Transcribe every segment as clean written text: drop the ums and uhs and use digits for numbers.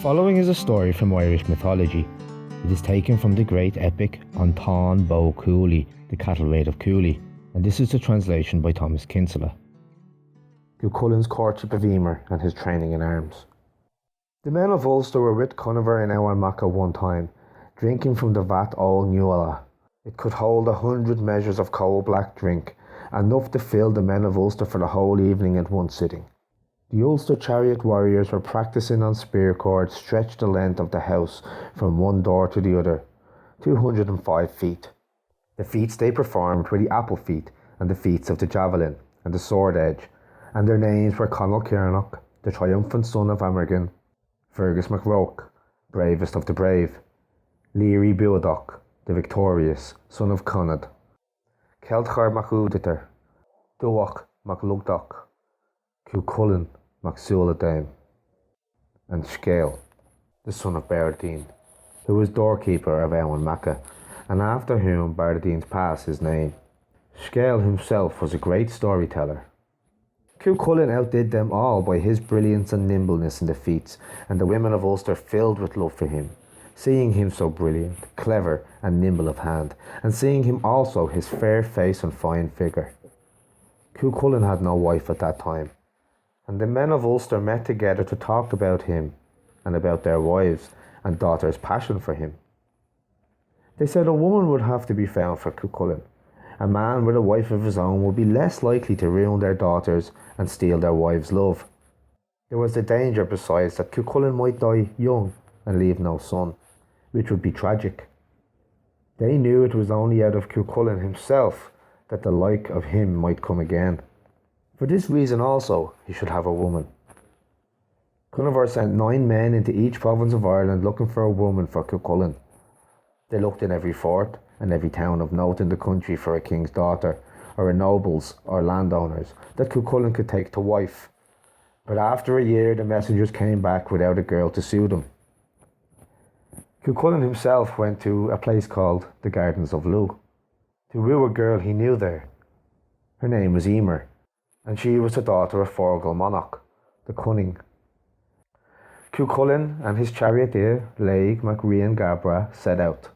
following is a story from Irish mythology. It is taken from the great epic on Táin of Cooley, the Cattle Raid of Cooley, and this is a translation by Thomas Kinsella. Cú Chulainn's Courtship of Emer and his training in arms. The men of Ulster were with Conchobhar in Aoife one time, drinking from the vat Old Nuala. It could hold 100 measures of coal black drink, enough to fill the men of Ulster for the whole evening at one sitting. The Ulster chariot warriors were practising on spear cords stretched the length of the house from one door to the other, 205 feet. The feats they performed were the apple feat and the feats of the javelin and the sword edge, and their names were Cúailnge, the triumphant son of Emer, Fergus MacRoke, bravest of the brave, Leary Buadoch, the victorious, son of Conad, Celtchar MacUditer, Duach MacLugdoch, Cú Chulainn MacSualadame, and Scáthach, the son of Bardine, who was doorkeeper of Aoife, and after whom Bardine's pass is named. Scáthach himself was a great storyteller. Cú Chulainn outdid them all by his brilliance and nimbleness in the feats, and the women of Ulster filled with love for him, seeing him so brilliant, clever and nimble of hand, and seeing him also his fair face and fine figure. Cú Chulainn had no wife at that time, and the men of Ulster met together to talk about him and about their wives and daughters' passion for him. They said a woman would have to be found for Cú Chulainn. A man with a wife of his own would be less likely to ruin their daughters and steal their wives' love. There was the danger besides that Cú Chulainn might die young and leave no son, which would be tragic. They knew it was only out of Cú Chulainn himself that the like of him might come again. For this reason also he should have a woman. Conchobhar sent 9 men into each province of Ireland looking for a woman for Cú Chulainn. They looked in every fort and every town of note in the country for a king's daughter, or a noble's or landowners that Cú Chulainn could take to wife. But after a year the messengers came back without a girl to suit him. Cú Chulainn himself went to a place called the Gardens of Lugh to woo a girl he knew there. Her name was Emer, and she was the daughter of Fergal Monarch, the Cunning. Cú Chulainn and his charioteer, Laig MacRian Gabra, set out.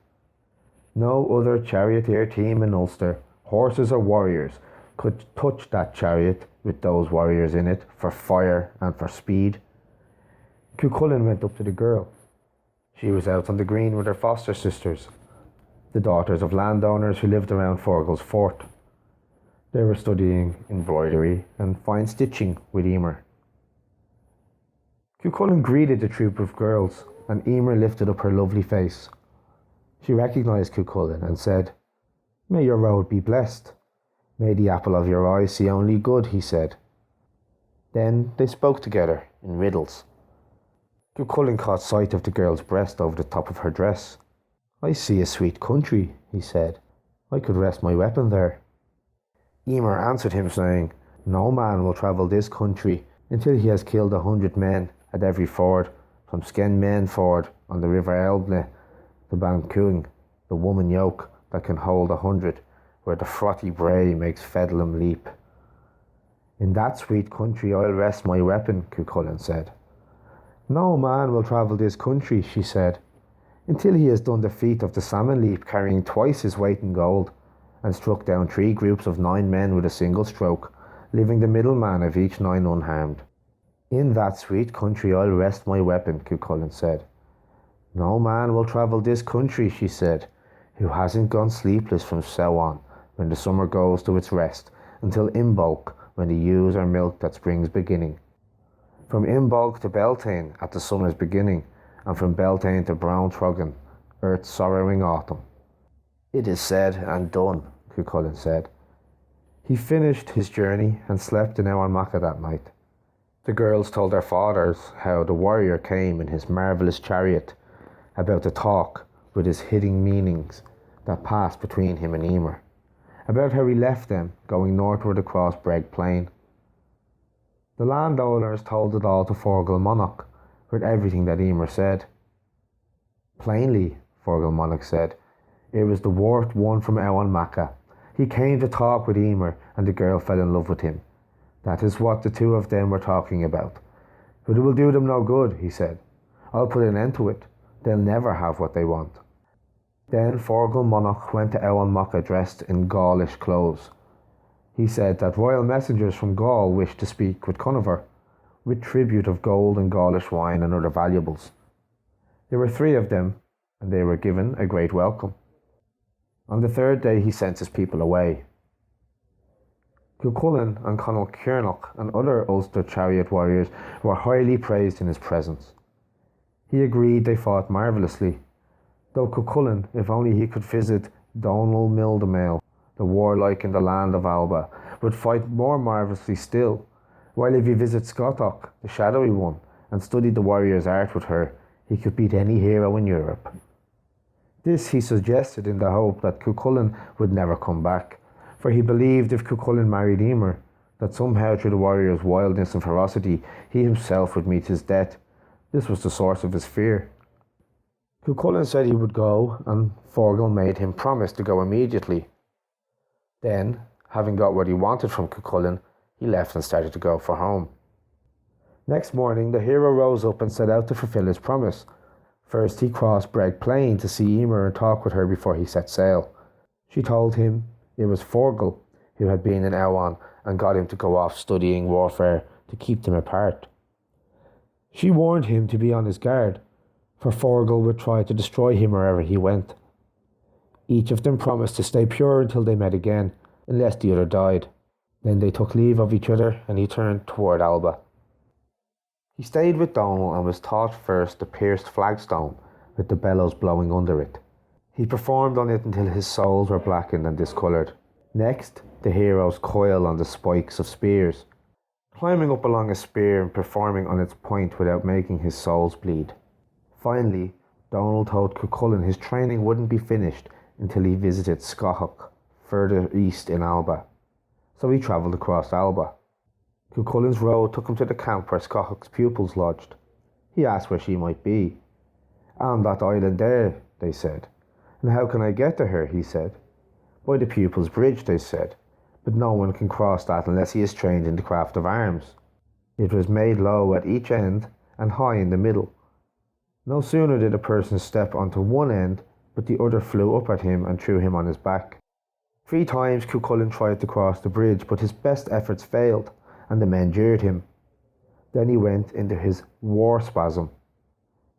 No other charioteer team in Ulster, horses or warriors, could touch that chariot with those warriors in it for fire and for speed. Cú Chulainn went up to the girl. She was out on the green with her foster sisters, the daughters of landowners who lived around Fergal's fort. They were studying embroidery and fine stitching with Emer. Cú Chulainn greeted the troop of girls, and Emer lifted up her lovely face. She recognised Cú Chulainn and said, "May your road be blessed. May the apple of your eye see only good," he said. Then they spoke together in riddles. Cú Chulainn caught sight of the girl's breast over the top of her dress. "I see a sweet country," he said. "I could rest my weapon there." Emer answered him saying, "No man will travel this country until he has killed 100 men at every ford, from Skenmen Ford on the river Alba to Bancuing, the woman yoke that can hold 100, where the frothy bray makes Fedlam leap." "In that sweet country I'll rest my weapon," Cú Chulainn said. "No man will travel this country," she said, "until he has done the feat of the salmon leap, carrying twice his weight in gold, and struck down 3 groups of 9 men with a single stroke, leaving the middleman of each 9 unharmed." "In that sweet country I'll rest my weapon," Cú Chulainn said. "No man will travel this country," she said, "who hasn't gone sleepless from Samhain, when the summer goes to its rest, until Imbolc, when the ewes are milked at spring's beginning. From Imbolc to Beltane at the summer's beginning, and from Beltane to Brown Trogan, earth's sorrowing autumn." "It is said and done," Cú Chulainn said. He finished his journey and slept in Aoife that night. The girls told their fathers how the warrior came in his marvellous chariot, about the talk with his hidden meanings that passed between him and Emer, about how he left them going northward across Breg Plain. The landowners told it all to Fergal Monarch, with everything that Emer said. Plainly, Fergal Monarch said, it was the worst one from Aoife. He came to talk with Emer, and the girl fell in love with him. That is what the two of them were talking about. But it will do them no good, he said. I'll put an end to it. They'll never have what they want. Then Forgal Monarch went to Eoin Macha dressed in Gaulish clothes. He said that royal messengers from Gaul wished to speak with Conchobar, with tribute of gold and Gaulish wine and other valuables. There were 3 of them, and they were given a great welcome. On the 3rd day he sent his people away. Cú Chulainn and Conall Cearnach and other Ulster chariot warriors were highly praised in his presence. He agreed they fought marvellously, though Cú Chulainn, if only he could visit Donal Mildemail, the warlike in the land of Alba, would fight more marvellously still, while if he visited Scáthach, the shadowy one, and studied the warrior's art with her, he could beat any hero in Europe. This he suggested in the hope that Cú Chulainn would never come back, for he believed if Cú Chulainn married Emer, that somehow through the warrior's wildness and ferocity he himself would meet his death. This was the source of his fear. Cú Chulainn said he would go, and Forgal made him promise to go immediately. Then, having got what he wanted from Cú Chulainn, he left and started to go for home. Next morning the hero rose up and set out to fulfill his promise. First he crossed Breg Plain to see Emer and talk with her before he set sail. She told him it was Forgal who had been in Eoin and got him to go off studying warfare to keep them apart. She warned him to be on his guard, for Forgal would try to destroy him wherever he went. Each of them promised to stay pure until they met again, unless the other died. Then they took leave of each other and he turned toward Alba. He stayed with Donal and was taught first the pierced flagstone with the bellows blowing under it. He performed on it until his soles were blackened and discoloured. Next, the heroes coil on the spikes of spears, climbing up along a spear and performing on its point without making his soles bleed. Finally, Donal told Cú Chulainn his training wouldn't be finished until he visited Scáthach, further east in Alba. So he travelled across Alba. Cú Chulainn's road took him to the camp where Scáthach's pupils lodged. He asked where she might be. "On that island there," they said. "And how can I get to her?" he said. "By the pupils' bridge," they said, "but no one can cross that unless he is trained in the craft of arms." It was made low at each end and high in the middle. No sooner did a person step onto one end, but the other flew up at him and threw him on his back. 3 times Cú Chulainn tried to cross the bridge, but his best efforts failed, and the men jeered him. Then he went into his war spasm.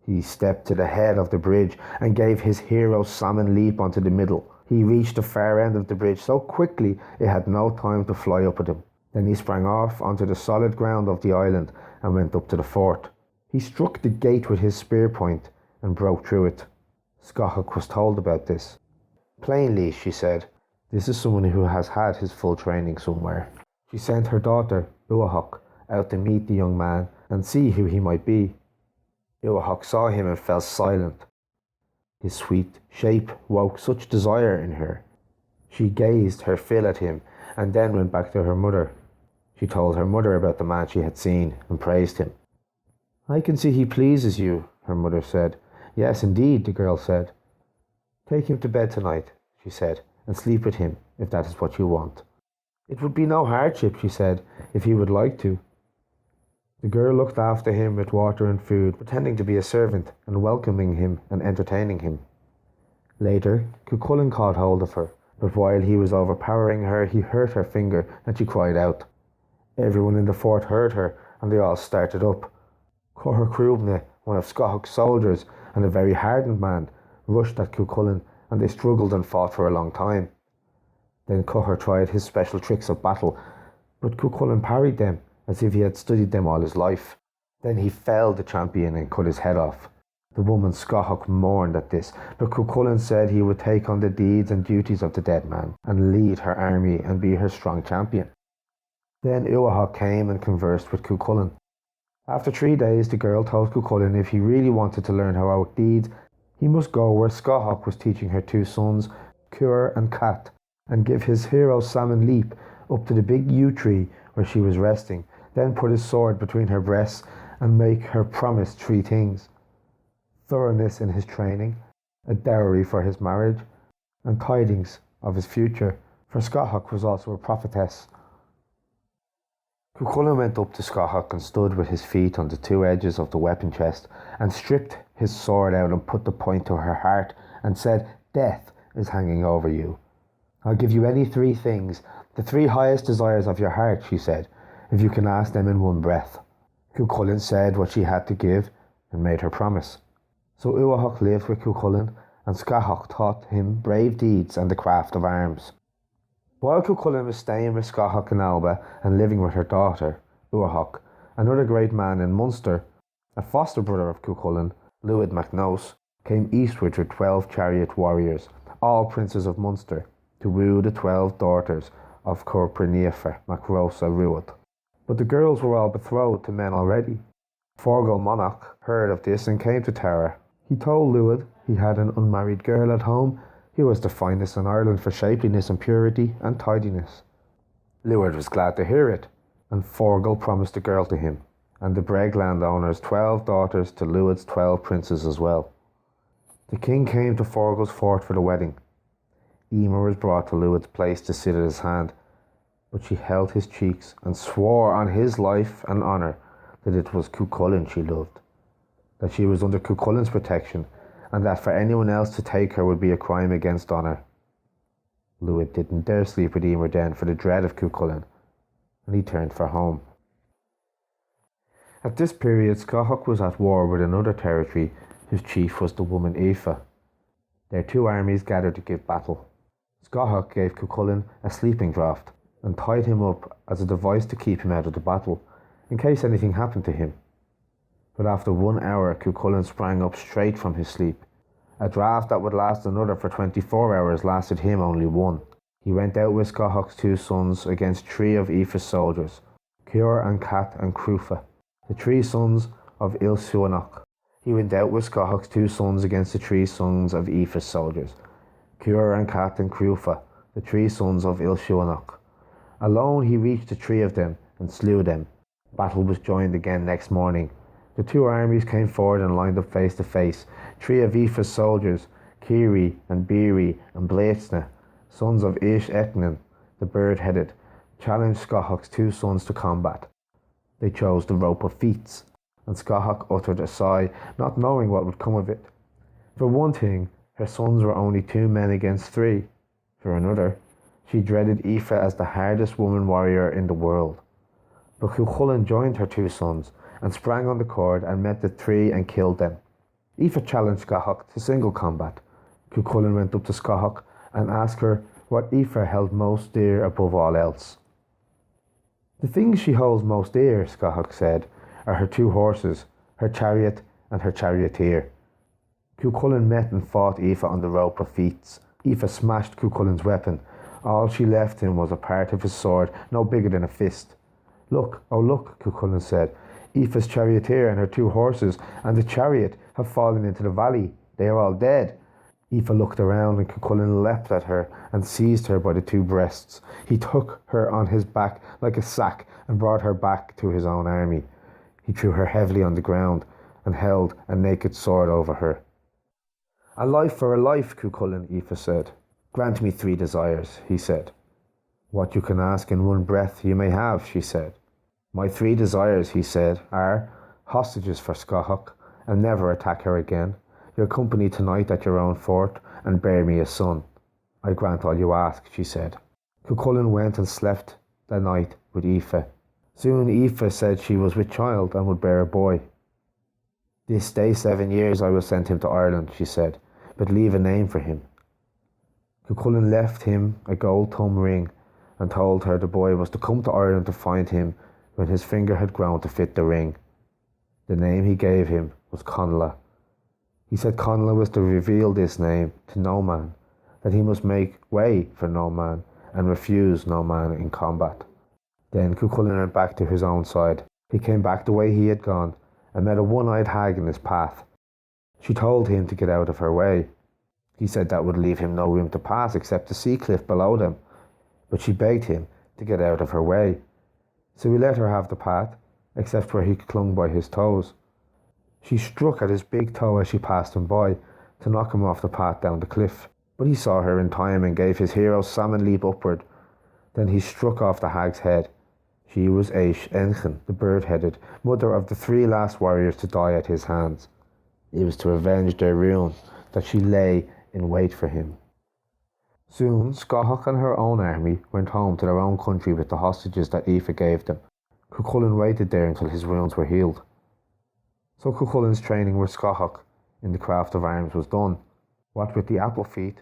He stepped to the head of the bridge and gave his hero salmon leap onto the middle. He reached the far end of the bridge so quickly it had no time to fly up at him. Then he sprang off onto the solid ground of the island and went up to the fort. He struck the gate with his spear point and broke through it. Scáthach was told about this. "Plainly," she said, "this is someone who has had his full training somewhere." She sent her daughter, Uachach, out to meet the young man and see who he might be. Uachach saw him and fell silent. His sweet shape woke such desire in her. She gazed her fill at him and then went back to her mother. She told her mother about the man she had seen and praised him. "I can see he pleases you," her mother said. "Yes, indeed," the girl said. "Take him to bed tonight," she said, "and sleep with him, if that is what you want." "It would be no hardship," she said, "if he would like to." The girl looked after him with water and food, pretending to be a servant and welcoming him and entertaining him. Later, Cú Chulainn caught hold of her, but while he was overpowering her, he hurt her finger and she cried out. Everyone in the fort heard her and they all started up. Courtship, one of Scáthach's soldiers and a very hardened man, rushed at Cú Chulainn and they struggled and fought for a long time. Then Courtship tried his special tricks of battle, but Cú Chulainn parried them as if he had studied them all his life. Then he felled the champion and cut his head off. The woman Scáthach mourned at this, but Cú Chulainn said he would take on the deeds and duties of the dead man and lead her army and be her strong champion. Then Uachach came and conversed with Cú Chulainn. After 3 days, the girl told Cú Chulainn if he really wanted to learn heroic deeds, he must go where Scáthach was teaching her 2 sons, Cúailnge and Cat, and give his hero salmon leap up to the big yew tree where she was resting, then put his sword between her breasts and make her promise 3 things: thoroughness in his training, a dowry for his marriage, and tidings of his future, for Scáthach was also a prophetess. Cuchulainn went up to Scáthach and stood with his feet on the two edges of the weapon chest and stripped his sword out and put the point to her heart and said, "Death is hanging over you. I'll give you any three things, the three highest desires of your heart," she said, "if you can ask them in one breath." Cuchulainn said what she had to give and made her promise. So Uathach lived with Cuchulainn, and Scáthach taught him brave deeds and the craft of arms. While Cuchulainn was staying with Scáthach in Alba and living with her daughter, Uathach, another great man in Munster, a foster brother of Cuchulainn, Luaid MacNessa, came eastward with 12 chariot warriors, all princes of Munster, to woo the 12 daughters of Courtship MacNessa. But the girls were all betrothed to men already. Forgal Monarch heard of this and came to Tara. He told Luaid he had an unmarried girl at home who was the finest in Ireland for shapeliness and purity and tidiness. Luaid was glad to hear it, and Forgal promised the girl to him, and the Breg landowner's 12 daughters to Luaid's 12 princes as well. The king came to Forgal's fort for the wedding. Emer was brought to Luaid's place to sit at his hand, but she held his cheeks and swore on his life and honour that it was Cuchulainn she loved, that she was under Cuchulainn's protection, and that for anyone else to take her would be a crime against honour. Luaid didn't dare sleep with Emer then for the dread of Cuchulainn, and he turned for home. At this period, Scáthach was at war with another territory whose chief was the woman Aoife. Their two armies gathered to give battle. Scáthach gave Cuchulainn a sleeping draught and tied him up as a device to keep him out of the battle, in case anything happened to him. But after 1 hour, Cuchulainn sprang up straight from his sleep. A draught that would last another for 24 hours lasted him only one. He went out with Scáthach's two sons against 3 of Aoife's soldiers, Cúailnge and Cat and Crufa, the 3 sons of Cúailnge. He went out with Scáthach's 2 sons against the 3 sons of Aoife's soldiers, Cúailnge and Cat and Crufa, the 3 sons of Cúailnge. Alone he reached the 3 of them and slew them. Battle was joined again next morning. The 2 armies came forward and lined up face to face. 3 of Aoife's soldiers, Kiri and Biri and Blaitsna, sons of Ish Etnan, the bird-headed, challenged Scáthach's 2 sons to combat. They chose the rope of feats, and Scáthach uttered a sigh, not knowing what would come of it. For one thing, her sons were only 2 men against 3. For another, she dreaded Aoife as the hardest woman warrior in the world. But Cuchulainn joined her 2 sons and sprang on the cord and met the 3 and killed them. Aoife challenged Scáthach to single combat. Cuchulainn went up to Scáthach and asked her what Aoife held most dear above all else. "The things she holds most dear," Scáthach said, "are her 2 horses, her chariot and her charioteer." Cuchulainn met and fought Aoife on the rope of feats. Aoife smashed Cuchulainn's weapon. All she left him was a part of his sword no bigger than a fist. "Look, oh look," Cuchulainn said, "Aoife's charioteer and her 2 horses and the chariot have fallen into the valley. They are all dead." Aoife looked around and Cuchulainn leapt at her and seized her by the 2 breasts. He took her on his back like a sack and brought her back to his own army. He threw her heavily on the ground and held a naked sword over her. "A life for a life," Cuchulainn, Aoife said. "Grant me 3 desires," he said. "What you can ask in one breath you may have," she said. "My 3 desires," he said, "are hostages for Scáthach, and never attack her again, your company tonight at your own fort, and bear me a son." "I grant all you ask," she said. Cuchulainn went and slept that night with Aoife. Soon Aoife said she was with child and would bear a boy. "This day 7 years I will send him to Ireland," she said, "but leave a name for him." Cuchulainn left him a gold thumb ring and told her the boy was to come to Ireland to find him when his finger had grown to fit the ring. The name he gave him was Conla. He said Conla was to reveal this name to no man, that he must make way for no man and refuse no man in combat. Then Cuchulainn went back to his own side. He came back the way he had gone and met a one-eyed hag in his path. She told him to get out of her way. He said that would leave him no room to pass except the sea cliff below them, but she begged him to get out of her way. So he let her have the path, except where he clung by his toes. She struck at his big toe as she passed him by, to knock him off the path down the cliff, but he saw her in time and gave his hero salmon leap upward. Then he struck off the hag's head. She was Aoife, the bird-headed, mother of the 3 last warriors to die at his hands. It was to avenge their ruin that she lay in wait for him. Soon, Scáthach and her own army went home to their own country with the hostages that Aoife gave them. Cú Chulainn waited there until his wounds were healed. So Cú Chulainn's training with Scáthach in the craft of arms was done. What with the apple feat,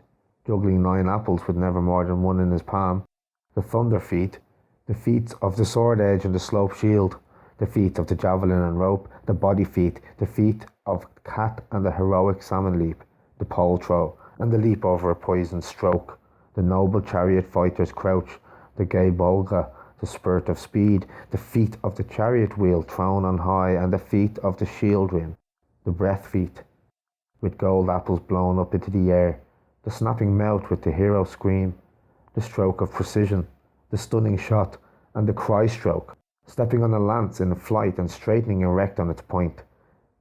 juggling 9 apples with never more than 1 in his palm, the thunder feat, the feats of the sword edge and the slope shield, the feat of the javelin and rope, the body feat, the feat of cat and the heroic salmon leap, the pole throw, and the leap over a poisoned stroke, the noble chariot fighter's crouch, the gay bolga, the spurt of speed, the feat of the chariot wheel thrown on high, and the feat of the shield rim, the breath feat, with gold apples blown up into the air, the snapping mouth with the hero scream, the stroke of precision, the stunning shot, and the cry stroke, stepping on a lance in flight and straightening erect on its point,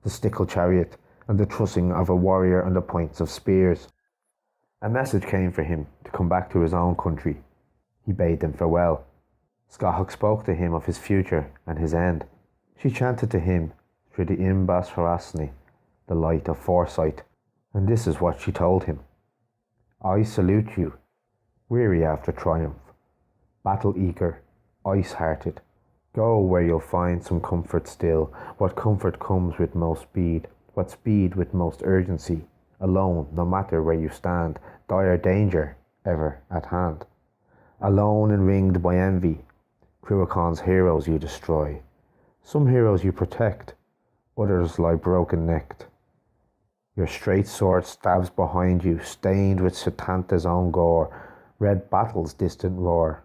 the stickle chariot, and the trussing of a warrior and the points of spears. A message came for him to come back to his own country. He bade them farewell. Scáthach spoke to him of his future and his end. She chanted to him through the imbas Harasni, the light of foresight, and this is what she told him. I salute you, weary after triumph, battle-eager, ice-hearted. Go where you'll find some comfort still, what comfort comes with most speed, what speed with most urgency, alone, no matter where you stand, dire danger ever at hand. Alone and ringed by envy, Cruachan's heroes you destroy. Some heroes you protect, others lie broken-necked. Your straight sword stabs behind you, stained with Satanta's own gore, red battle's distant roar,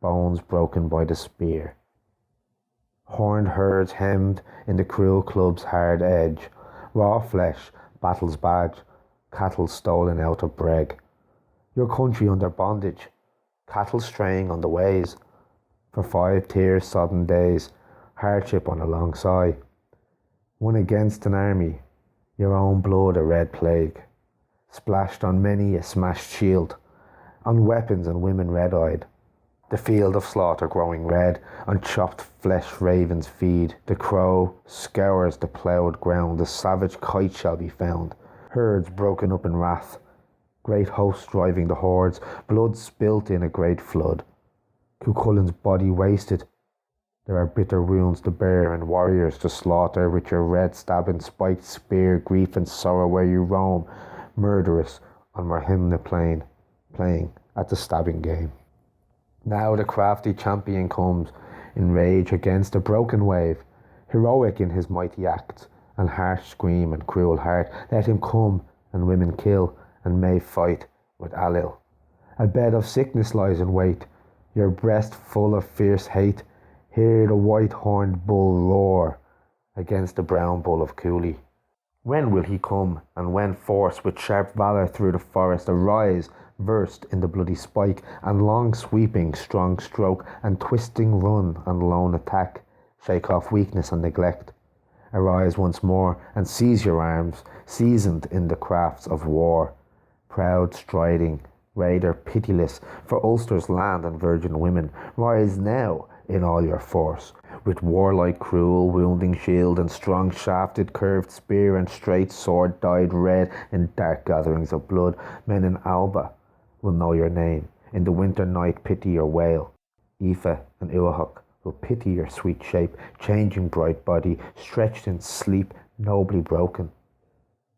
bones broken by the spear. Horned herds hemmed in the cruel club's hard edge, raw flesh, battle's badge, cattle stolen out of breg. Your country under bondage, cattle straying on the ways, for 5 tear sodden days, hardship on a long sigh. One against an army, your own blood a red plague, splashed on many a smashed shield, on weapons and women red-eyed. The field of slaughter growing red, on chopped flesh ravens feed. The crow scours the ploughed ground, the savage kite shall be found. Herds broken up in wrath, great hosts driving the hordes, blood spilt in a great flood. Cú Chulainn's body wasted. There are bitter wounds to bear and warriors to slaughter with your red stabbing spiked spear, grief and sorrow where you roam, murderous on Marhimna plain, playing at the stabbing game. Now the crafty champion comes in rage against a broken wave, heroic in his mighty acts, and harsh scream and cruel heart. Let him come and women kill, and may fight with Alil. A bed of sickness lies in wait, your breast full of fierce hate. Hear the white-horned bull roar against the Brown Bull of Cooley. When will he come, and when force with sharp valour through the forest arise, versed in the bloody spike, and long sweeping strong stroke, and twisting run and lone attack, shake off weakness and neglect. Arise once more, and seize your arms, seasoned in the crafts of war. Proud striding, raider pitiless, for Ulster's land and virgin women, rise now in all your force, with warlike cruel wounding shield and strong shafted curved spear and straight sword dyed red in dark gatherings of blood. Men in Alba will know your name, in the winter night pity your wail. Aoife and Cúailnge will pity your sweet shape, changing bright body, stretched in sleep, nobly broken.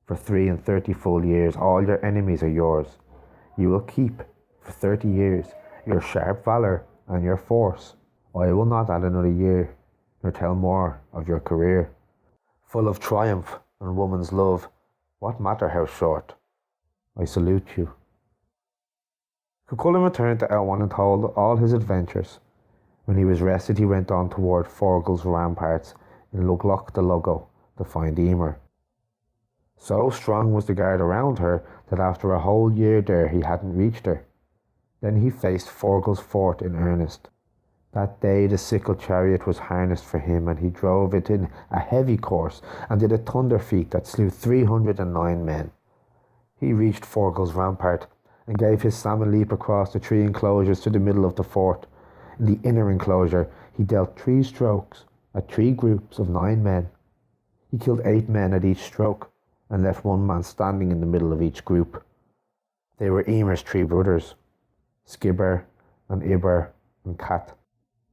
For 33 full years all your enemies are yours. You will keep, for 30 years, your sharp valour and your force. I will not add another year, nor tell more of your career. Full of triumph and woman's love, what matter how short? I salute you. Cú Chulainn returned to Elwan and told all his adventures. When he was rested, he went on toward Forgal's ramparts in Lugloch the Logo to find Emer. So strong was the guard around her that after a whole year there he hadn't reached her. Then he faced Forgal's fort in earnest. That day the sickle chariot was harnessed for him, and he drove it in a heavy course and did a thunder feat that slew 309 men. He reached Forgal's rampart and gave his salmon leap across the 3 enclosures to the middle of the fort. In the inner enclosure He dealt 3 strokes at 3 groups of 9 men. He killed 8 men at each stroke and left 1 man standing in the middle of each group. They were Emer's 3 brothers, Skibber and Iber and Cat.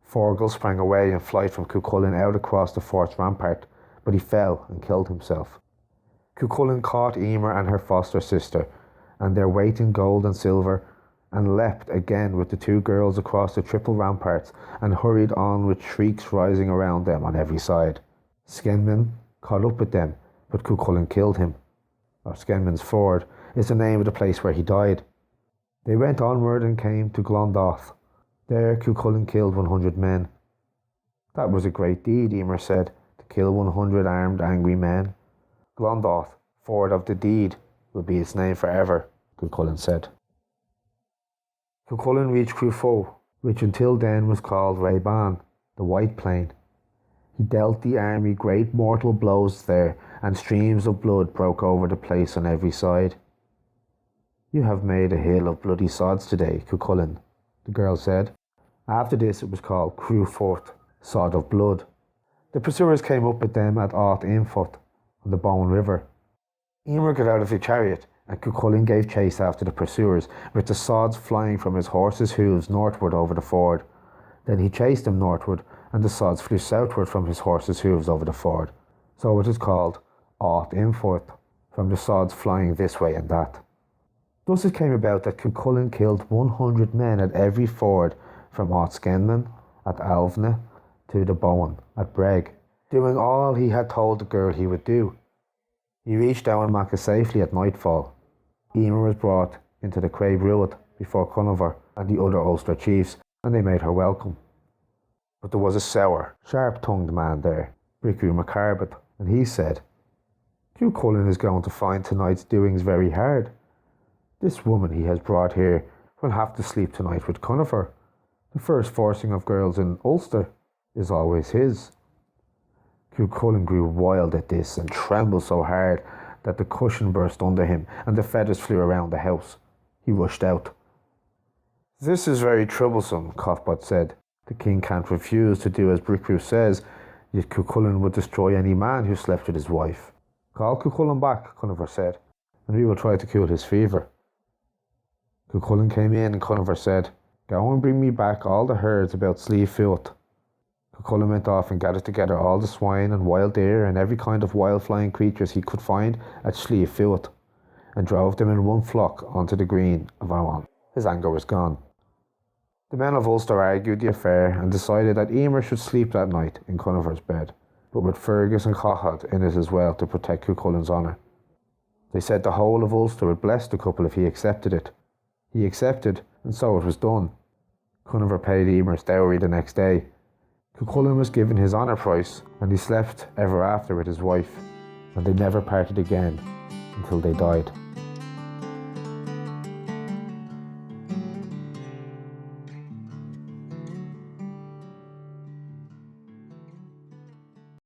Forgal sprang away in flight from Cú Chulainn out across the fort's rampart, but he fell and killed himself. Cú Chulainn caught Emer and her foster sister, and their weight in gold and silver, and leapt again with the 2 girls across the triple ramparts, and hurried on with shrieks rising around them on every side. Skenman caught up with them, but Cú Chulainn killed him. Or Skenman's Ford is the name of the place where he died. They went onward and came to Glondoth. There Cú Chulainn killed 100 men. That was a great deed, Emer said, to kill 100 armed, angry men. Glondoth, Ford of the Deed, will be its name forever, Cú Chulainn said. Cú Chulainn reached Crufo, which until then was called Rayban, the White Plain. He dealt the army great mortal blows there, and streams of blood broke over the place on every side. You have made a hill of bloody sods today, Cú Chulainn, the girl said. After this it was called Crufort, Sod of Blood. The pursuers came up with them at Aoth Infot on the Bowen River. Emer got out of the chariot, and Cú Chulainn gave chase after the pursuers, with the sods flying from his horse's hooves northward over the ford. Then he chased them northward, and the sods flew southward from his horse's hooves over the ford. So it is called Aoth Infort, from the sods flying this way and that. Thus it came about that Cú Chulainn killed 100 men at every ford, from Aoth Skenman at Alvna to the Bowen at Breg, doing all he had told the girl he would do. He reached Courtship safely at nightfall. Emer was brought into the Craig Ruad before Conchobhar and the other Ulster chiefs, and they made her welcome. But there was a sour, sharp-tongued man there, Bricú MacCarbet, and he said, Cú Chulainn is going to find tonight's doings very hard. This woman he has brought here will have to sleep tonight with Conchobhar. The first forcing of girls in Ulster is always his. Cú Chulainn grew wild at this and trembled so hard that the cushion burst under him and the feathers flew around the house. He rushed out. This is very troublesome, Cothbot said. The king can't refuse to do as Bricú says, yet Cú Chulainn would destroy any man who slept with his wife. Call Cú Chulainn back, Conchobhar said, and we will try to cool his fever. Cú Chulainn came in and Conchobhar said, Go and bring me back all the herds about Slieve Fuat. Cú Chulainn went off and gathered together all the swine and wild deer and every kind of wild flying creatures he could find at Slieve Fuat, and drove them in one flock onto the green of Owen. His anger was gone. The men of Ulster argued the affair and decided that Emer should sleep that night in Conchobhar's bed, but with Fergus and Cochod in it as well to protect Cú Chulainn's honour. They said the whole of Ulster would bless the couple if he accepted it. He accepted, and so it was done. Conchobhar paid Emer's dowry the next day. Cú Chulainn was given his honour price, and he slept ever after with his wife, and they never parted again until they died.